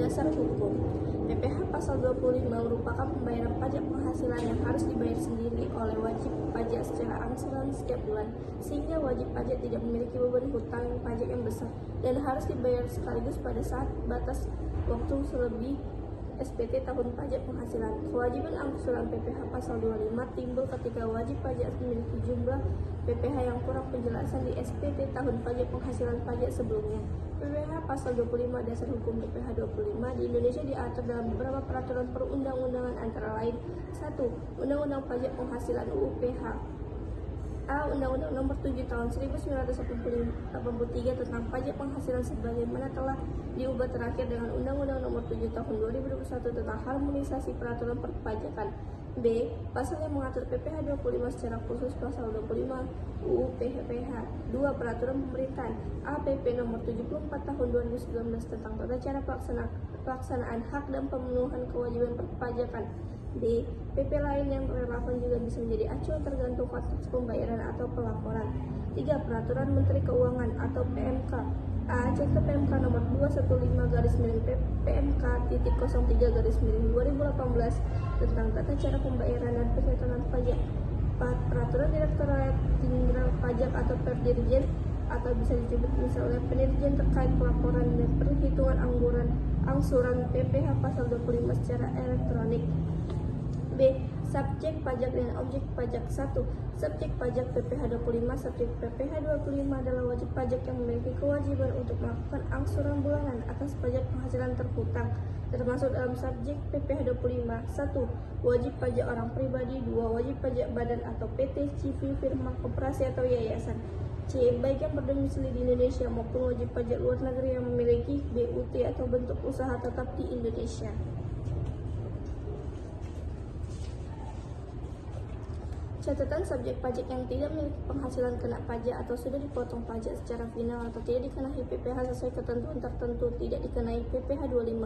Dasar Hukum. PPh Pasal 25 merupakan pembayaran pajak penghasilan yang harus dibayar sendiri oleh wajib pajak secara angsuran setiap bulan, sehingga wajib pajak tidak memiliki beban hutang pajak yang besar dan harus dibayar sekaligus pada saat batas waktu selebih SPT tahun pajak penghasilan. Kewajiban angsuran PPh Pasal 25 timbul ketika wajib pajak memiliki jumlah PPh yang kurang penjelasan di SPT tahun pajak penghasilan pajak sebelumnya. PPh Pasal 25 Dasar Hukum PPh 25 di Indonesia diatur dalam beberapa peraturan perundang-undangan antara lain: 1. Undang-Undang Pajak Penghasilan UU PH. A. Undang-Undang Nomor 7 Tahun 1983 tentang pajak penghasilan sebagaimana telah diubah terakhir dengan Undang-Undang Nomor 7 Tahun 2021 tentang harmonisasi peraturan perpajakan. B. Pasal yang mengatur PPh 25 secara khusus Pasal 25 UU PPh. 2. Peraturan pemerintahan APP Nomor 74 Tahun 2019 tentang tata cara pelaksanaan hak dan pemenuhan kewajiban perpajakan. D. PP lain yang relevan juga bisa menjadi acuan tergantung konteks pembayaran atau pelaporan. 3. Peraturan Menteri Keuangan atau PMK. A. Contoh PMK nomor 215-PMK.03-2018 tentang tata cara pembayaran dan penyetoran pajak. 4. Peraturan Direktorat Jenderal Pajak atau Perdirjen atau bisa disebut misalnya Penirjen terkait pelaporan dan perhitungan angsuran PPh Pasal 25 secara elektronik. B. Subjek pajak dan objek pajak. 1. Subjek pajak PPh 25. Subjek PPh 25 adalah wajib pajak yang memiliki kewajiban untuk melakukan angsuran bulanan atas pajak penghasilan terhutang, termasuk dalam subjek PPh 25. 1. Wajib pajak orang pribadi. 2. Wajib pajak badan atau PT, CV, firma, koperasi atau yayasan. C. Baik yang berdomisili di Indonesia maupun wajib pajak luar negeri yang memiliki BUT atau bentuk usaha tetap di Indonesia. Catatan: subjek pajak yang tidak memiliki penghasilan kena pajak atau sudah dipotong pajak secara final atau tidak dikenai PPh sesuai ketentuan tertentu tidak dikenai PPh 25. 2.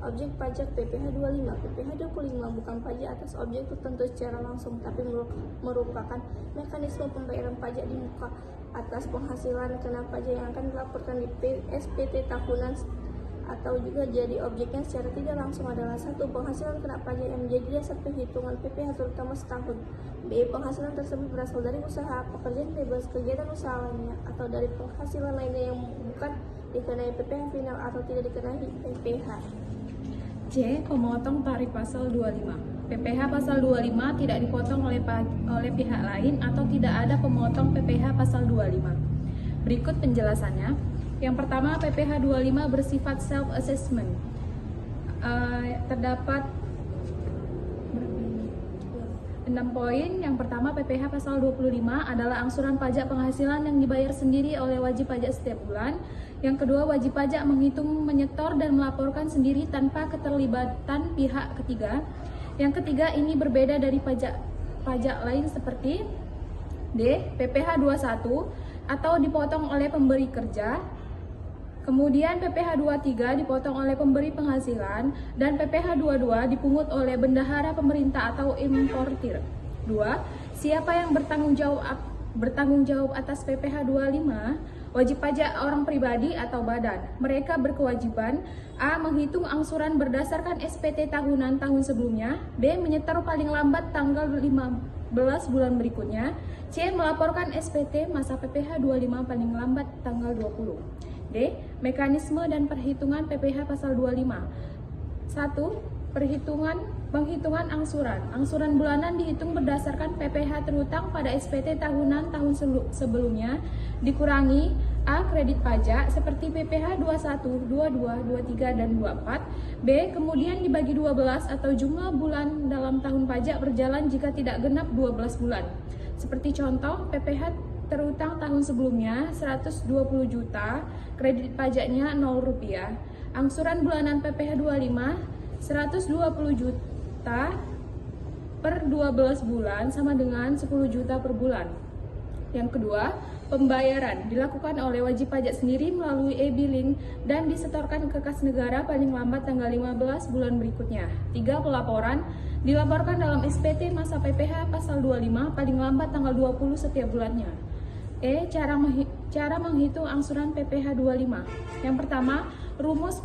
Objek pajak PPh 25. PPh 25 bukan pajak atas objek tertentu secara langsung, tapi merupakan mekanisme pembayaran pajak di muka atas penghasilan kena pajak yang akan dilaporkan di SPT tahunan atau juga jadi objeknya secara tidak langsung adalah: 1. Penghasilan kena pajak yang menjadi dasar perhitungan PPh terutama setahun. B. Penghasilan tersebut berasal dari usaha, pekerjaan bebas, kegiatan usaha lainnya, atau dari penghasilan lainnya yang bukan dikenai PPh final atau tidak dikenai PPh. C. Pemotong tarif Pasal 25. PPh Pasal 25 tidak dipotong oleh pihak lain atau tidak ada pemotong PPh Pasal 25. Berikut penjelasannya. Yang pertama, PPh 25 bersifat self-assessment. Terdapat 6 poin. Yang pertama, PPh Pasal 25 adalah angsuran pajak penghasilan yang dibayar sendiri oleh wajib pajak setiap bulan. Yang kedua, wajib pajak menghitung, menyetor, dan melaporkan sendiri tanpa keterlibatan pihak ketiga. Yang ketiga, ini berbeda dari pajak lain seperti D. PPh 21 atau dipotong oleh pemberi kerja. Kemudian PPh 23 dipotong oleh pemberi penghasilan dan PPh 22 dipungut oleh bendahara pemerintah atau importir. 2. Siapa yang bertanggung jawab atas PPh 25? Wajib pajak orang pribadi atau badan. Mereka berkewajiban: A. Menghitung angsuran berdasarkan SPT tahunan tahun sebelumnya. B. Menyetor paling lambat tanggal 15 bulan berikutnya. C. Melaporkan SPT masa PPh 25 paling lambat tanggal 20. D. Mekanisme dan perhitungan PPh Pasal 25. 1. Penghitungan angsuran. Angsuran bulanan dihitung berdasarkan PPh terhutang pada SPT tahunan tahun sebelumnya dikurangi A. Kredit pajak seperti PPh 21, 22, 23, dan 24. B. Kemudian dibagi 12 atau jumlah bulan dalam tahun pajak berjalan jika tidak genap 12 bulan. Seperti contoh, PPh terutang tahun sebelumnya 120 juta, kredit pajaknya Rp0. Angsuran bulanan PPh 25 120 juta per 12 bulan sama dengan 10 juta per bulan. Yang kedua, pembayaran dilakukan oleh wajib pajak sendiri melalui e-billing dan disetorkan ke kas negara paling lambat tanggal 15 bulan berikutnya. 3. Pelaporan dilaporkan dalam SPT masa PPh Pasal 25 paling lambat tanggal 20 setiap bulannya. E. Cara menghitung angsuran PPh 25. Yang pertama, rumus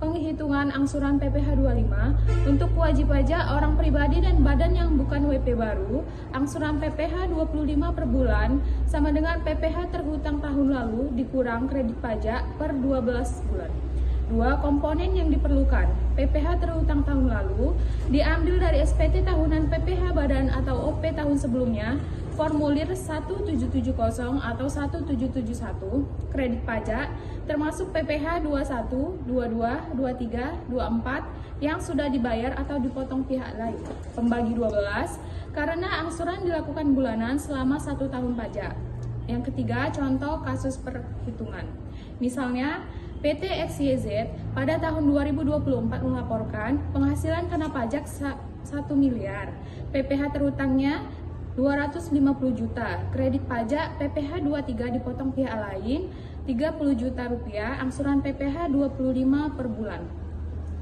penghitungan angsuran PPh 25 untuk wajib pajak orang pribadi dan badan yang bukan WP baru, angsuran PPh 25 per bulan sama dengan PPh terhutang tahun lalu dikurang kredit pajak per 12 bulan. Dua komponen yang diperlukan, PPh terhutang tahun lalu diambil dari SPT tahunan PPh badan atau OP tahun sebelumnya, formulir 1770 atau 1771, kredit pajak termasuk PPh 21, 22, 23, 24 yang sudah dibayar atau dipotong pihak lain. Pembagi 12, karena angsuran dilakukan bulanan selama 1 tahun pajak. Yang ketiga, contoh kasus perhitungan. Misalnya, PT XYZ pada tahun 2024 melaporkan penghasilan kena pajak 1 miliar, PPh terhutangnya 250 juta, kredit pajak PPh 23 dipotong pihak lain 30 juta rupiah, angsuran PPh 25 per bulan.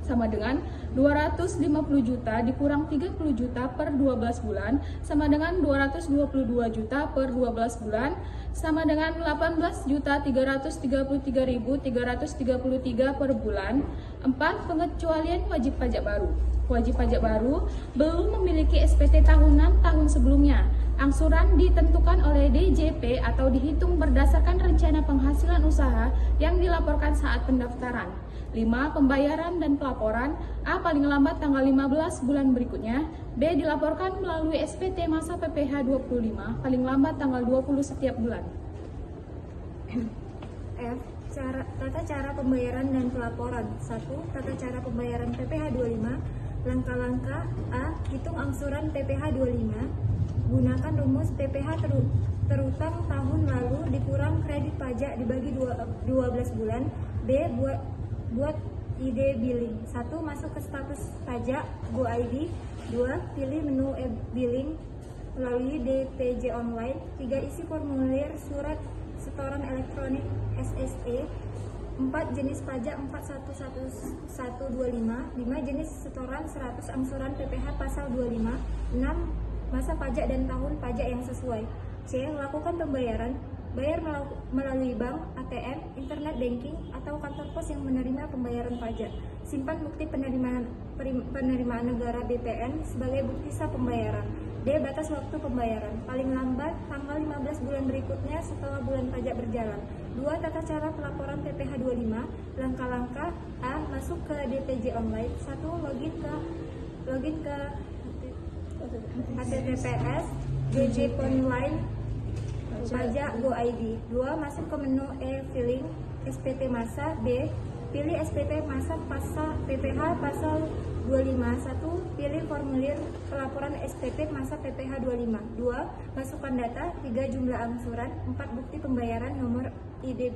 Sama dengan 250 juta dikurang 30 juta per 12 bulan sama dengan 222 juta per 12 bulan sama dengan 18.333.333 per bulan. 4. Pengecualian wajib pajak baru. Wajib pajak baru belum memiliki SPT tahunan tahun sebelumnya. Angsuran ditentukan oleh DJP atau dihitung berdasarkan rencana penghasilan usaha yang dilaporkan saat pendaftaran. 5. Pembayaran dan pelaporan. A. Paling lambat tanggal 15 bulan berikutnya. B. Dilaporkan melalui SPT masa PPh 25 paling lambat tanggal 20 setiap bulan. F. Tata cara pembayaran dan pelaporan. 1. Tata cara pembayaran PPh 25. Langkah-langkah. A. Hitung angsuran PPh 25. Gunakan rumus PPh terutang tahun lalu dikurang kredit pajak dibagi 12 bulan. B. Buat ide billing. 1. Masuk ke status pajak GoID. 2. Pilih menu e-billing melalui DPJ online. 3. Isi formulir surat setoran elektronik SSE. 4. Jenis pajak 411125. 5. Jenis setoran 100 angsuran PPh pasal 25. 6. Masa pajak dan tahun pajak yang sesuai. C. Lakukan pembayaran. Bayar melalui bank, ATM, internet banking, atau kantor pos yang menerima pembayaran pajak. Simpan bukti penerimaan negara BPN sebagai bukti sah pembayaran. D. Batas waktu pembayaran. Paling lambat tanggal 15 bulan berikutnya setelah bulan pajak berjalan. 2. Tata cara pelaporan PPh 25. Langkah-langkah. A. Masuk ke DPJ online. 1. Login ke https djponline pajak GoID. 2. Masuk ke menu e-filing SPT masa. B. Pilih SPT masa pasal PPh pasal 25. 1. Pilih formulir pelaporan SPT masa PPh 25. 2. Masukkan data. 3. Jumlah angsuran. 4. Bukti pembayaran, nomor ID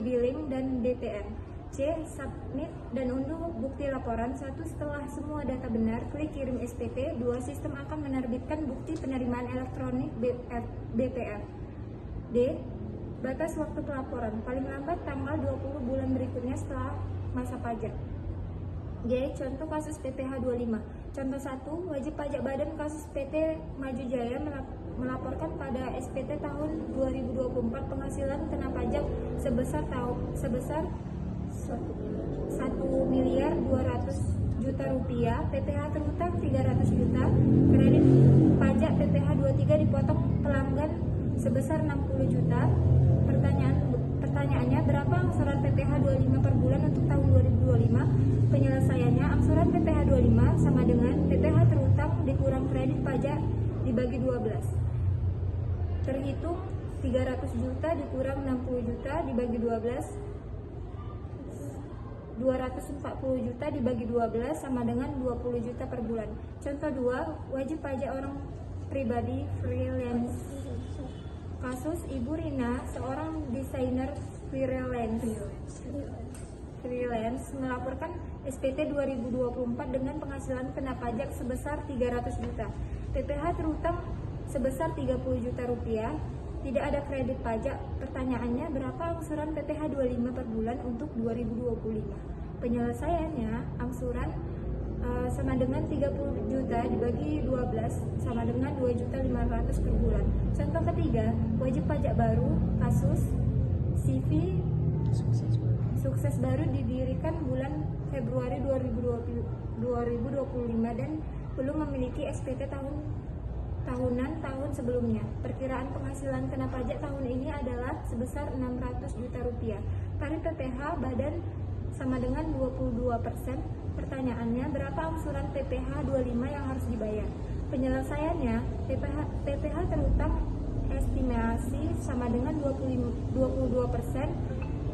billing dan DTN. C. Submit dan unduh bukti laporan. 1. Setelah semua data benar, klik kirim SPT. 2. Sistem akan menerbitkan bukti penerimaan elektronik BPN. D. Batas waktu pelaporan. Paling lambat tanggal 20 bulan berikutnya setelah masa pajak. G. Contoh kasus PPh 25. Contoh 1. Wajib pajak badan kasus PT Maju Jaya melaporkan pada SPT tahun 2024 penghasilan kena pajak sebesar 1.200.000.000 rupiah, PPh terhutang 300 juta, kredit pajak PPh 23 dipotong pelanggan sebesar 60 juta. Pertanyaannya, berapa angsuran PPh 25 per bulan untuk tahun 2025? Penyelesaiannya, angsuran PPh 25 sama dengan PPh terhutang dikurang kredit pajak dibagi 12. Terhitung 300 juta dikurang 60 juta dibagi 12. 240 juta dibagi 12 sama dengan 20 juta per bulan. Contoh 2, wajib pajak orang pribadi freelance. Kasus Ibu Rina, seorang desainer freelance melaporkan SPT 2024 dengan penghasilan kena pajak sebesar 300 juta. PPh terhutang sebesar 30 juta rupiah. Tidak ada kredit pajak. Pertanyaannya, berapa angsuran PPh 25 per bulan untuk 2025? Penyelesaiannya, angsuran sama dengan 30 juta dibagi 12 sama dengan 2.500.000 per bulan. Contoh ketiga, wajib pajak baru, kasus CV Sukses baru didirikan bulan Februari 2025 dan belum memiliki SPT tahunan tahun sebelumnya. Perkiraan penghasilan kena pajak tahun ini adalah sebesar 600 juta rupiah. Tarif PPh badan sama dengan 22%. Pertanyaannya, berapa angsuran PPh 25 yang harus dibayar? Penyelesaiannya, PPh terutang estimasi sama dengan 22%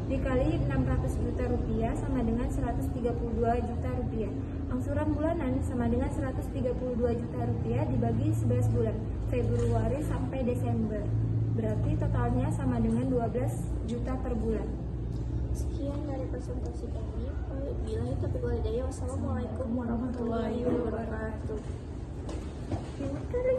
dikali 600 juta rupiah sama dengan 132 juta rupiah. Angsuran bulanan sama dengan 132 juta rupiah dibagi 11 bulan, Februari sampai Desember. Berarti totalnya sama dengan 12 juta per bulan. Sekian dari presentasi kami. Wassalamualaikum warahmatullahi wabarakatuh.